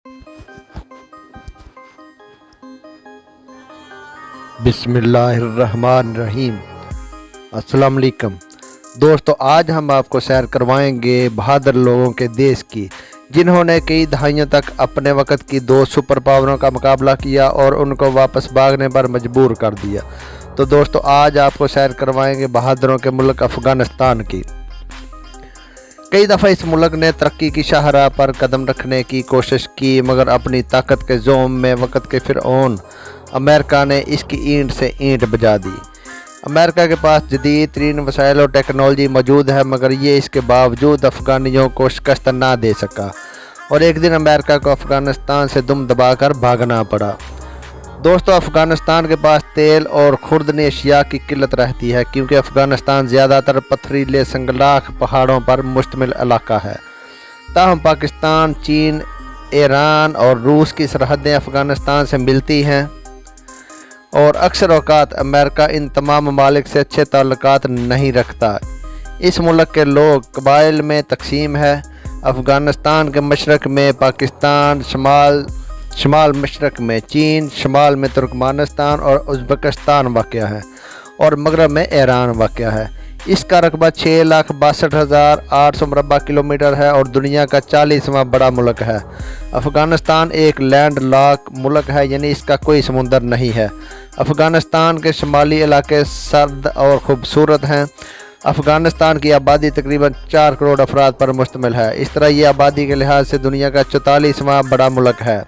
بسم اللہ الرحمن الرحیم۔ السلام علیکم دوستو، آج ہم آپ کو سیر کروائیں گے بہادر لوگوں کے دیش کی، جنہوں نے کئی دہائیوں تک اپنے وقت کی دو سپر پاوروں کا مقابلہ کیا اور ان کو واپس بھاگنے پر مجبور کر دیا۔ تو دوستو، آج آپ کو سیر کروائیں گے بہادروں کے ملک افغانستان کی۔ کئی دفعہ اس ملک نے ترقی کی شاہراہ پر قدم رکھنے کی کوشش کی، مگر اپنی طاقت کے زوم میں وقت کے فرعون امریکہ نے اس کی اینٹ سے اینٹ بجا دی۔ امریکہ کے پاس جدید ترین وسائل اور ٹیکنالوجی موجود ہے، مگر یہ اس کے باوجود افغانیوں کو شکست نہ دے سکا اور ایک دن امریکہ کو افغانستان سے دم دبا کر بھاگنا پڑا۔ دوستو، افغانستان کے پاس تیل اور خوردنی اشیاء کی قلت رہتی ہے، کیونکہ افغانستان زیادہ تر پتھریلے سنگلاخ پہاڑوں پر مشتمل علاقہ ہے۔ تاہم پاکستان، چین، ایران اور روس کی سرحدیں افغانستان سے ملتی ہیں اور اکثر اوقات امریکہ ان تمام ممالک سے اچھے تعلقات نہیں رکھتا۔ اس ملک کے لوگ قبائل میں تقسیم ہے۔ افغانستان کے مشرق میں پاکستان، شمال مشرق میں چین، شمال میں ترکمانستان اور ازبکستان واقع ہے اور مغرب میں ایران واقع ہے۔ اس کا رقبہ 6,62,800 مربع کلومیٹر ہے اور دنیا کا 40واں بڑا ملک ہے۔ افغانستان ایک لینڈ لاک ملک ہے، یعنی اس کا کوئی سمندر نہیں ہے۔ افغانستان کے شمالی علاقے سرد اور خوبصورت ہیں۔ افغانستان کی آبادی تقریباً 4 کروڑ افراد پر مشتمل ہے۔ اس طرح یہ آبادی کے لحاظ سے دنیا کا 44واں بڑا ملک ہے۔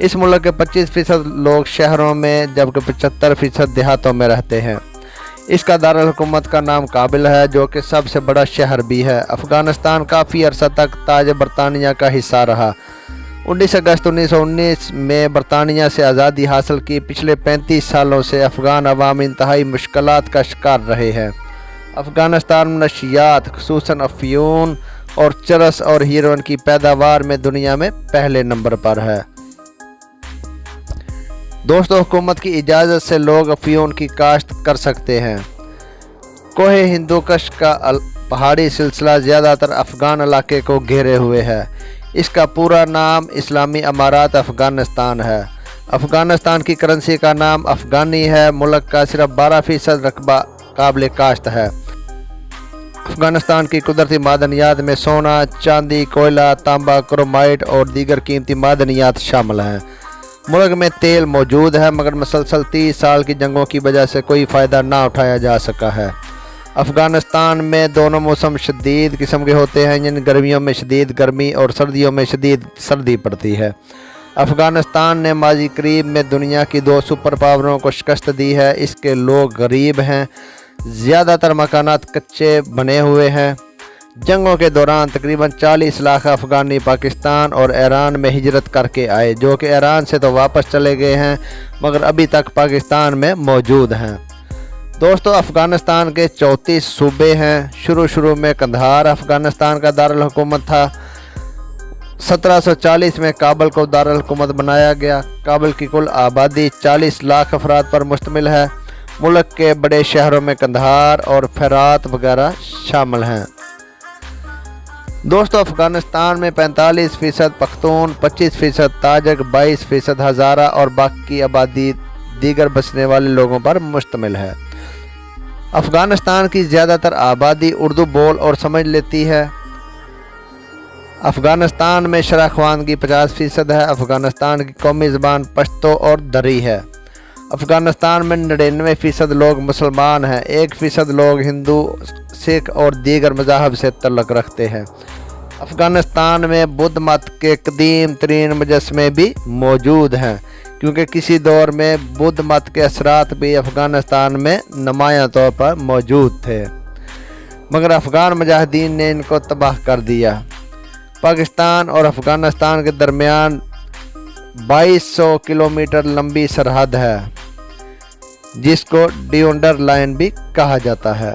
اس ملک کے 25% لوگ شہروں میں جبکہ 75% دیہاتوں میں رہتے ہیں۔ اس کا دارالحکومت کا نام کابل ہے، جو کہ سب سے بڑا شہر بھی ہے۔ افغانستان کافی عرصہ تک تاج برطانیہ کا حصہ رہا۔ 19 اگست 1919 میں برطانیہ سے آزادی حاصل کی پچھلے 35 سالوں سے افغان عوام انتہائی مشکلات کا شکار رہے ہیں۔ افغانستان منشیات خصوصاً افیون اور چرس اور ہیروئن کی پیداوار میں دنیا میں پہلے نمبر پر ہے۔ دوستو، حکومت کی اجازت سے لوگ افیون کی کاشت کر سکتے ہیں۔ کوہ ہندوکش کا پہاڑی سلسلہ زیادہ تر افغان علاقے کو گھیرے ہوئے ہے۔ اس کا پورا نام اسلامی امارات افغانستان ہے۔ افغانستان کی کرنسی کا نام افغانی ہے۔ ملک کا صرف 12% رقبہ قابل کاشت ہے۔ افغانستان کی قدرتی معدنیات میں سونا، چاندی، کوئلہ، تانبا، کرومائٹ اور دیگر قیمتی معدنیات شامل ہیں۔ ملک میں تیل موجود ہے، مگر مسلسل 30 سال کی جنگوں کی وجہ سے کوئی فائدہ نہ اٹھایا جا سکا ہے۔ افغانستان میں دونوں موسم شدید قسم کے ہوتے ہیں، یعنی گرمیوں میں شدید گرمی اور سردیوں میں شدید سردی پڑتی ہے۔ افغانستان نے ماضی قریب میں دنیا کی 2 سپر پاوروں کو شکست دی ہے۔ اس کے لوگ غریب ہیں، زیادہ تر مکانات کچے بنے ہوئے ہیں۔ جنگوں کے دوران تقریباً 40 لاکھ افغانی پاکستان اور ایران میں ہجرت کر کے آئے، جو کہ ایران سے تو واپس چلے گئے ہیں مگر ابھی تک پاکستان میں موجود ہیں۔ دوستو، افغانستان کے 34 صوبے ہیں۔ شروع میں قندھار افغانستان کا دارالحکومت تھا۔ 1740 میں کابل کو دارالحکومت بنایا گیا۔ کابل کی کل آبادی 40 لاکھ افراد پر مشتمل ہے۔ ملک کے بڑے شہروں میں قندھار اور ہرات وغیرہ شامل ہیں۔ دوستو، افغانستان میں 45% پختون، 25% تاجک، 22% ہزارہ اور باقی آبادی دیگر بسنے والے لوگوں پر مشتمل ہے۔ افغانستان کی زیادہ تر آبادی اردو بول اور سمجھ لیتی ہے۔ افغانستان میں شرح خواندگی 50% ہے۔ افغانستان کی قومی زبان پشتو اور دری ہے۔ افغانستان میں 99% لوگ مسلمان ہیں۔ 1% لوگ ہندو، سکھ اور دیگر مذاہب سے تعلق رکھتے ہیں۔ افغانستان میں بدھ مت کے قدیم ترین مجسمے بھی موجود ہیں، کیونکہ کسی دور میں بدھ مت کے اثرات بھی افغانستان میں نمایاں طور پر موجود تھے، مگر افغان مجاہدین نے ان کو تباہ کر دیا۔ پاکستان اور افغانستان کے درمیان 2200 کلومیٹر لمبی سرحد ہے، جس کو ڈیونڈر لائن بھی کہا جاتا ہے۔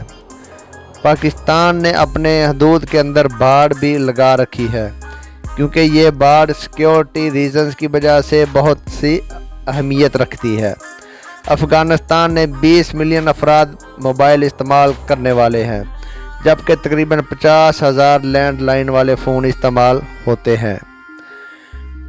پاکستان نے اپنے حدود کے اندر باڑ بھی لگا رکھی ہے، کیونکہ یہ باڑ سیکیورٹی ریزنز کی وجہ سے بہت سی اہمیت رکھتی ہے۔ افغانستان نے 20 ملین افراد موبائل استعمال کرنے والے ہیں، جبکہ تقریباً 50,000 لینڈ لائن والے فون استعمال ہوتے ہیں۔